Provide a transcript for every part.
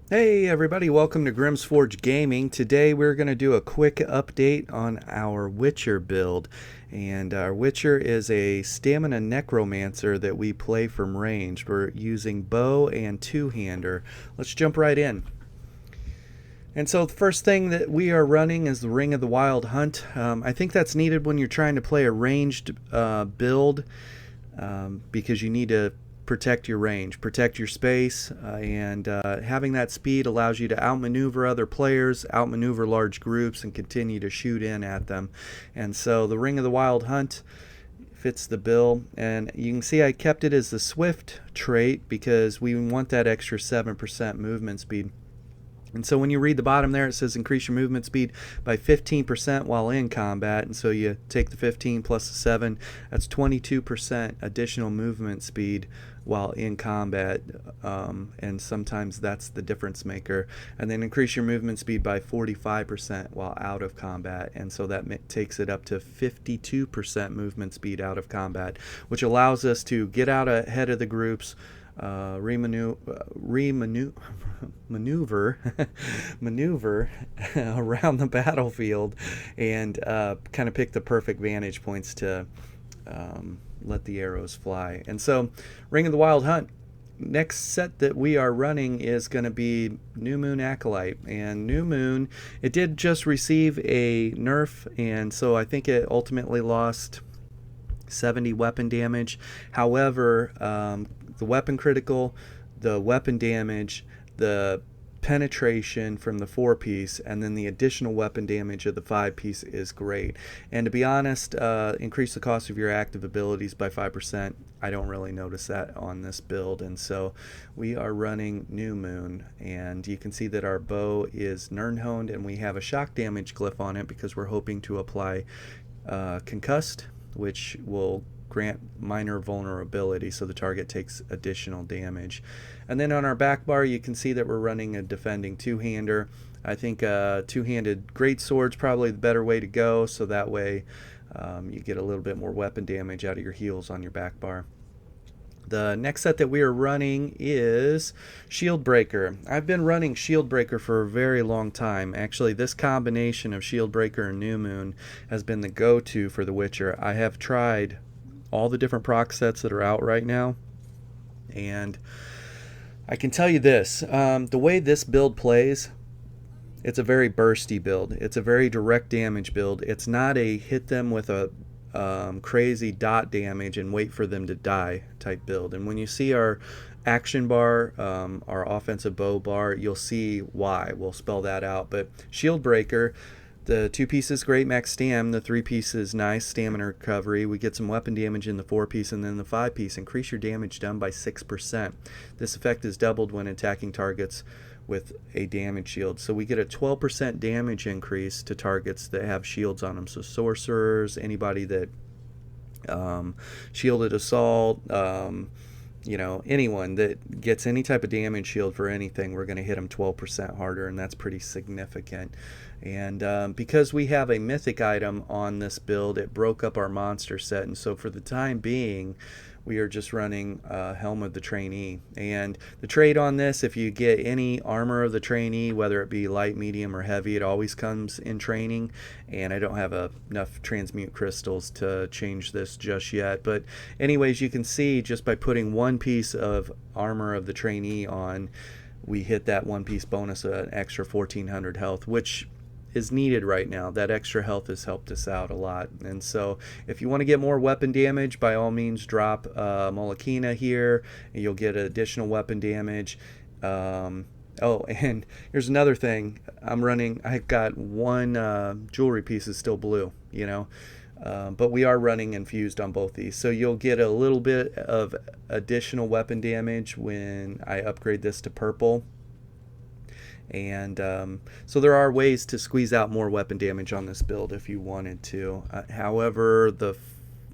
Hey everybody, welcome to Grimsforge Gaming. Today we're going to do a quick update on our Witcher build. And our Witcher is a stamina Necromancer that we play from range. We're using bow and two-hander. Let's jump right in. And so the first thing that we are running is the Ring of the Wild Hunt. I think that's needed when you're trying to play a ranged build because you need to protect your range, protect your space, and having that speed allows you to outmaneuver other players, outmaneuver large groups, and continue to shoot in at them. And so the Ring of the Wild Hunt fits the bill, and you can see I kept it as the Swift trait because we want that extra 7% movement speed. And so when you read the bottom there, it says increase your movement speed by 15% while in combat. And so you take the 15 plus the 7, that's 22% additional movement speed while in combat. And sometimes that's the difference maker. And then increase your movement speed by 45% while out of combat. And so that takes it up to 52% movement speed out of combat, which allows us to get out ahead of the groups, maneuver around the battlefield, and kind of pick the perfect vantage points to let the arrows fly. And so Ring of the Wild Hunt, next set that we are running is going to be New Moon Acolyte. And New Moon, it did just receive a nerf, and so I think it ultimately lost 70 weapon damage. However, the weapon critical, the weapon damage, the penetration from the 4-piece, and then the additional weapon damage of the 5-piece is great. And to be honest, increase the cost of your active abilities by 5%. I don't really notice that on this build, and so we are running New Moon. And you can see that our bow is Nirnhoned, and we have a shock damage glyph on it because we're hoping to apply Concussed, which will grant minor vulnerability so the target takes additional damage. And then on our back bar, you can see that we're running a defending two-hander. I think two-handed greatsword's probably the better way to go, so that way you get a little bit more weapon damage out of your heals on your back bar. The next set that we are running is Shield Breaker. I've been running Shield Breaker for a very long time. Actually, this combination of Shield Breaker and New Moon has been the go-to for the Witcher. I have tried all the different proc sets that are out right now, and I can tell you this, the way this build plays, it's a very bursty build. It's a very direct damage build. It's not a hit them with a crazy dot damage and wait for them to die type build. And when you see our action bar, our offensive bow bar, you'll see why. We'll spell that out. But Shield Breaker, the 2-piece is great max stam, the 3-piece is nice stamina recovery. We get some weapon damage in the 4-piece, and then the 5-piece, increase your damage done by 6%. This effect is doubled when attacking targets with a damage shield. So we get a 12% damage increase to targets that have shields on them. So sorcerers, anybody that shielded assault, anyone that gets any type of damage shield for anything, we're going to hit them 12% harder, and that's pretty significant. And because we have a mythic item on this build, it broke up our monster set, and so for the time being, we are just running Helm of the Trainee. And the trade on this, if you get any armor of the Trainee, whether it be light, medium, or heavy, it always comes in training. And I don't have enough transmute crystals to change this just yet. But anyways, you can see just by putting one piece of armor of the Trainee on, we hit that one-piece bonus of an extra 1,400 health, which is needed right now. That extra health has helped us out a lot. And so if you want to get more weapon damage, by all means drop Molokina here, and you'll get additional weapon damage. Oh, and here's another thing. I've got one jewelry piece is still blue, but we are running infused on both these. So you'll get a little bit of additional weapon damage when I upgrade this to purple. And so there are ways to squeeze out more weapon damage on this build if you wanted to. However, the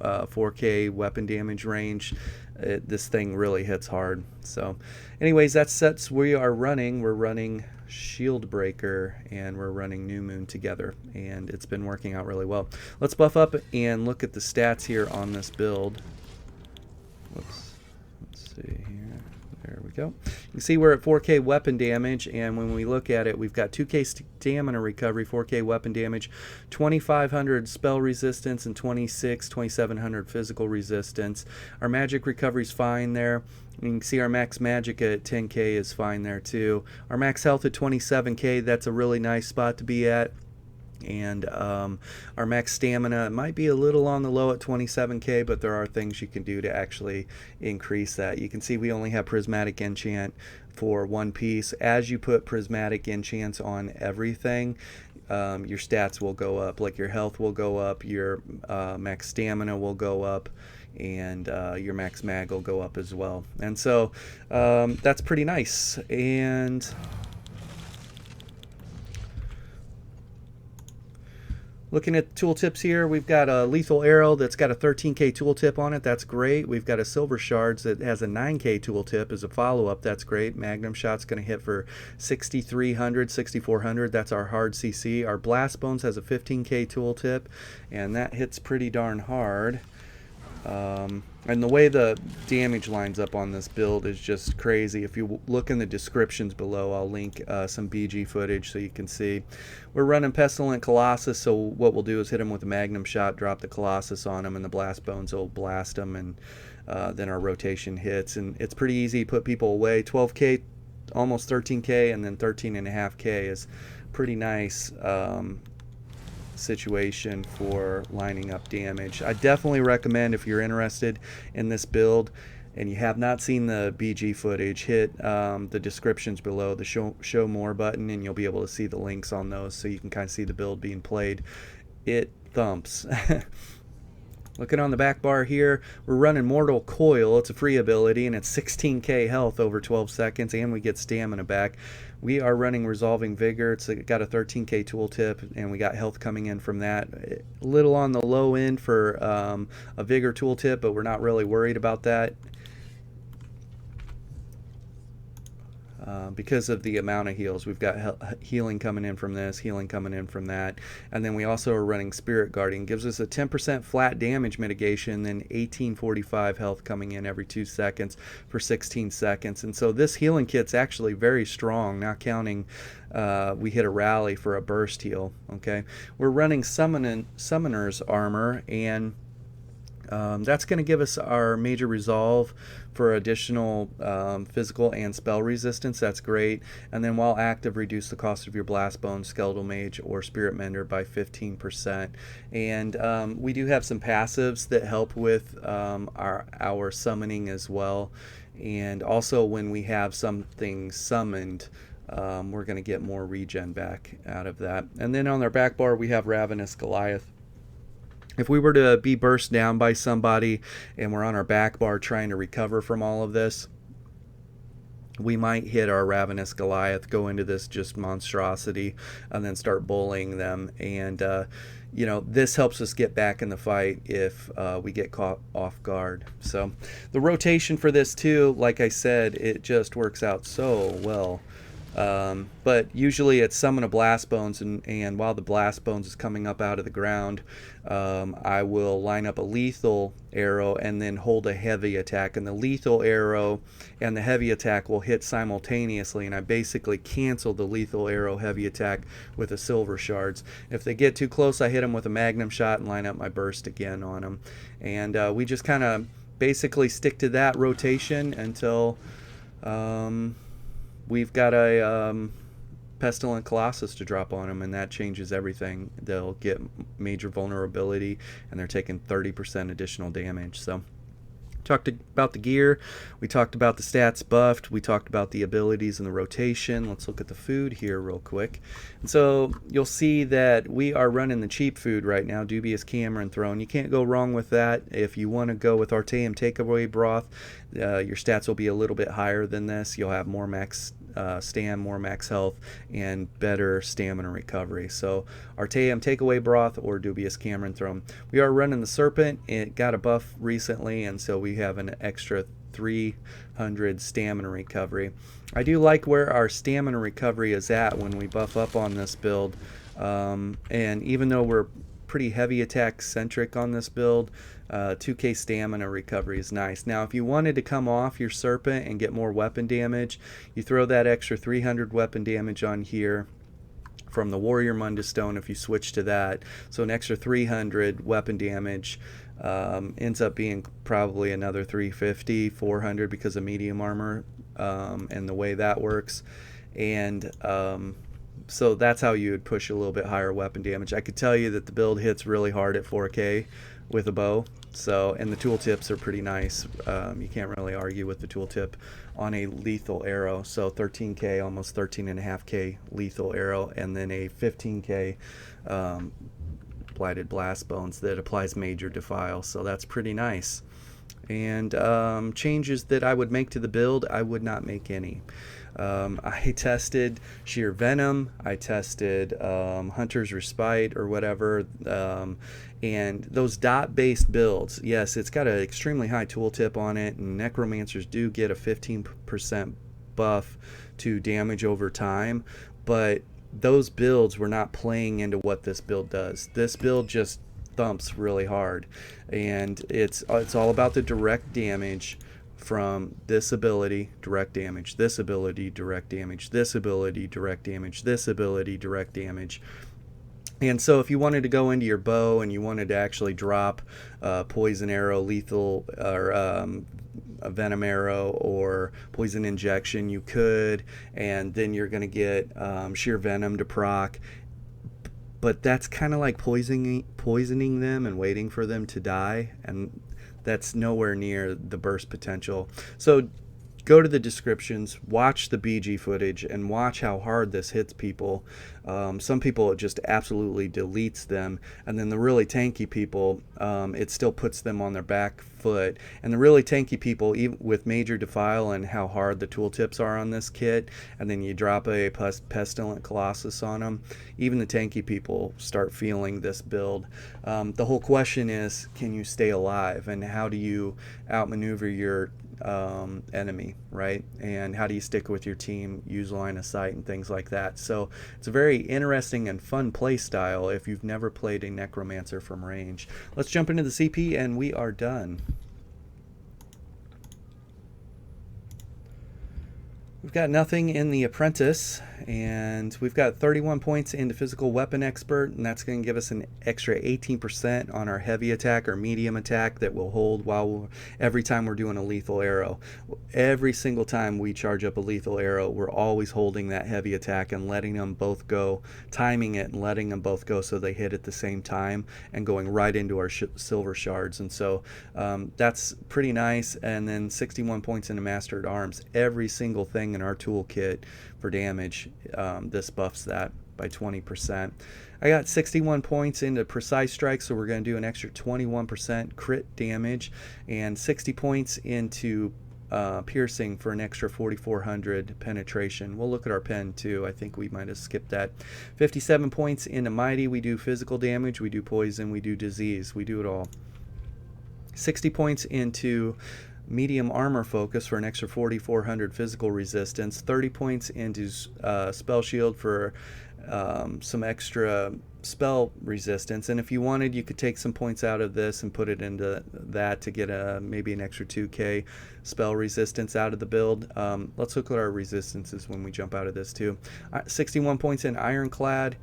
4K weapon damage range, this thing really hits hard. So anyways, that's sets we are running. We're running Shield Breaker and we're running New Moon together, and it's been working out really well. Let's buff up and look at the stats here on this build. Whoops. Let's see here. There we go. You can see we're at 4K weapon damage, and when we look at it, we've got 2K stamina recovery, 4K weapon damage, 2,500 spell resistance, and 2,700 physical resistance. Our magic recovery's fine there. You can see our max magic at 10K is fine there too. Our max health at 27K, that's a really nice spot to be at. And our max stamina might be a little on the low at 27K, but there are things you can do to actually increase that. You can see we only have prismatic enchant for one piece. As you put prismatic enchants on everything, your stats will go up. Like your health will go up, your max stamina will go up, and your max mag will go up as well. And so that's pretty nice. And looking at the tooltips here, we've got a lethal arrow that's got a 13K tooltip on it. That's great. We've got a silver shards that has a 9K tooltip as a follow-up. That's great. Magnum shot's going to hit for 6,300, 6,400. That's our hard CC. Our blast bones has a 15K tooltip, and that hits pretty darn hard. And the way the damage lines up on this build is just crazy. If you look in the descriptions below, I'll link some BG footage so you can see. We're running Pestilent Colossus, so what we'll do is hit them with a Magnum shot, drop the Colossus on them, and the blast bones will blast them, and then our rotation hits. And it's pretty easy to put people away. 12K, almost 13K, and then 13.5K is pretty nice situation for lining up damage. I definitely recommend, if you're interested in this build and you have not seen the BG footage, hit the descriptions below, the show more button, and you'll be able to see the links on those so you can kind of see the build being played. It thumps. Looking on the back bar here, we're running Mortal Coil. It's a free ability, and it's 16K health over 12 seconds, and we get stamina back. We are running Resolving Vigor. It's got a 13K tooltip, and we got health coming in from that. A little on the low end for a Vigor tooltip, but we're not really worried about that because of the amount of heals. We've got healing coming in from this, healing coming in from that, and then we also are running Spirit Guardian. Gives us a 10% flat damage mitigation, then 1845 health coming in every 2 seconds for 16 seconds. And so this healing kit's actually very strong, not counting we hit a rally for a burst heal. Okay, we're running Summoner's Armor, and that's going to give us our major resolve for additional physical and spell resistance. That's great. And then while active, reduce the cost of your blast bone, skeletal mage, or spirit mender by 15%. And we do have some passives that help with our summoning as well. And also when we have something summoned, we're going to get more regen back out of that. And then on our back bar, we have Ravenous Goliath. If we were to be burst down by somebody and we're on our back bar trying to recover from all of this, we might hit our Ravenous Goliath, go into this just monstrosity, and then start bullying them. And, you know, this helps us get back in the fight if we get caught off guard. So the rotation for this too, like I said, it just works out so well. But usually it's summon a blast bones, and while the blast bones is coming up out of the ground, I will line up a lethal arrow and then hold a heavy attack, and the lethal arrow and the heavy attack will hit simultaneously, and I basically cancel the lethal arrow heavy attack with the silver shards. If they get too close, I hit them with a magnum shot and line up my burst again on them. And we just kind of basically stick to that rotation until we've got a Pestilent Colossus to drop on them, and that changes everything. They'll get major vulnerability, and they're taking 30% additional damage. So, talked about the gear, we talked about the stats buffed, we talked about the abilities and the rotation. Let's look at the food here real quick. And so you'll see that we are running the cheap food right now, Dubious Cameron Throne. You can't go wrong with that. If you want to go with Artaeum Takeaway Broth, your stats will be a little bit higher than this. You'll have more max stam, more max health, and better stamina recovery. So Artaeum Takeaway Broth or Dubious Cameron Throne. We are running the Serpent. It got a buff recently, and so we have an extra 300 stamina recovery. I do like where our stamina recovery is at when we buff up on this build, and even though we're pretty heavy attack centric on this build. 2k stamina recovery is nice. Now if you wanted to come off your Serpent and get more weapon damage, you throw that extra 300 weapon damage on here from the Warrior Mundus Stone if you switch to that. So an extra 300 weapon damage ends up being probably another 350, 400 because of medium armor and the way that works. And so that's how you would push a little bit higher weapon damage. I could tell you that the build hits really hard at 4k with a bow. So, and the tooltips are pretty nice. You can't really argue with the tooltip on a lethal arrow. So 13k, almost 13.5k lethal arrow, and then a 15k blighted blast bones that applies major defile. So that's pretty nice. And changes that I would make to the build, I would not make any. I tested Sheer Venom, I tested Hunter's Respite or whatever, and those dot-based builds, yes, it's got an extremely high tooltip on it, and Necromancers do get a 15% buff to damage over time, but those builds were not playing into what this build does. This build just thumps really hard, and it's all about the direct damage from this ability, direct damage, this ability, direct damage, this ability, direct damage, this ability, direct damage. And so if you wanted to go into your bow and you wanted to actually drop poison arrow, lethal, or a venom arrow or poison injection, you could, and then you're going to get sheer venom to proc. But that's kind of like poisoning them and waiting for them to die, and that's nowhere near the burst potential. So go to the descriptions, watch the BG footage, and watch how hard this hits people. Some people, it just absolutely deletes them, and then the really tanky people, it still puts them on their back foot. And the really tanky people, even with major defile and how hard the tooltips are on this kit, and then you drop a pestilent colossus on them, even the tanky people start feeling this build. The whole question is, can you stay alive, and how do you outmaneuver your enemy, right? And how do you stick with your team, use line of sight, and things like that. So it's a very interesting and fun play style if you've never played a Necromancer from range. Let's jump into the CP and we are done. We've got nothing in the Apprentice, and we've got 31 points into Physical Weapon Expert, and that's going to give us an extra 18% on our heavy attack or medium attack that will hold every time we're doing a lethal arrow. Every single time we charge up a lethal arrow, we're always holding that heavy attack and letting them both go, timing it and letting them both go so they hit at the same time and going right into our silver shards. And so that's pretty nice. And then 61 points into Mastered Arms. Every single thing in our toolkit for damage, this buffs that by 20%. I got 61 points into Precise Strike, so we're going to do an extra 21% crit damage, and 60 points into Piercing for an extra 4,400 penetration. We'll look at our pen too. I think we might have skipped that. 57 points into Mighty. We do physical damage, we do poison, we do disease, we do it all. 60 points into Medium Armor Focus for an extra 4,400 physical resistance. 30 points into Spell Shield for some extra spell resistance, and if you wanted, you could take some points out of this and put it into that to get maybe an extra 2k spell resistance out of the build. Let's look at our resistances when we jump out of this too. 61 points in Ironclad.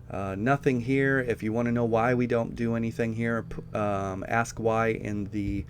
Nothing here. If you want to know why we don't do anything here, ask why in the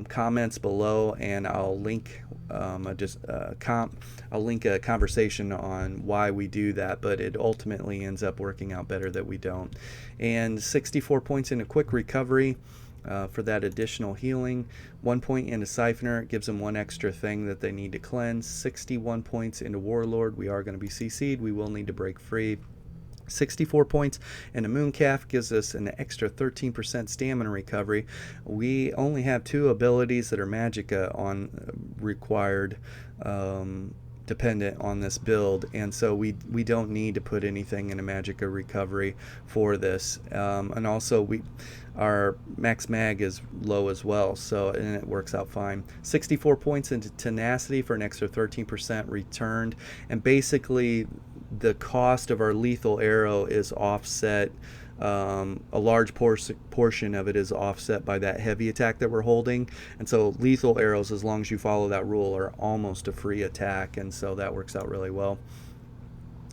comments below, and I'll link I'll link a conversation on why we do that, but it ultimately ends up working out better that we don't. And 64 points into Quick Recovery for that additional healing. 1 point into Siphoner, it gives them one extra thing that they need to cleanse. 61 points into Warlord, we are going to be CC'd, we will need to break free. 64 points and a Mooncalf gives us an extra 13% stamina recovery. We only have two abilities that are magicka on required, dependent on this build, and so we don't need to put anything in a magicka recovery for this. And also our max mag is low as well, so and it works out fine. 64 points into Tenacity for an extra 13% returned, and basically the cost of our lethal arrow is offset a large portion of it is offset by that heavy attack that we're holding. And so lethal arrows, as long as you follow that rule, are almost a free attack, and so that works out really well.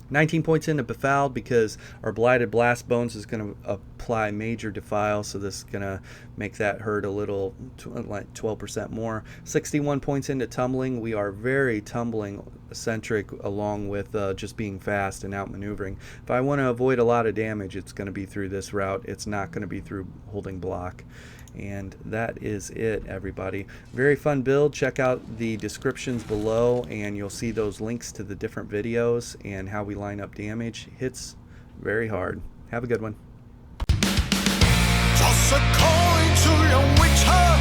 19 points into Befouled because our Blighted Blast Bones is going to apply Major Defile, so this is going to make that hurt a little, like 12% more. 61 points into Tumbling. We are very tumbling-centric along with just being fast and outmaneuvering. If I want to avoid a lot of damage, it's going to be through this route. It's not going to be through holding block. And that is it, everybody. Very fun build. Check out the descriptions below and you'll see those links to the different videos and how we line up damage. Hits very hard. Have a good one. Toss a coin to your witcher.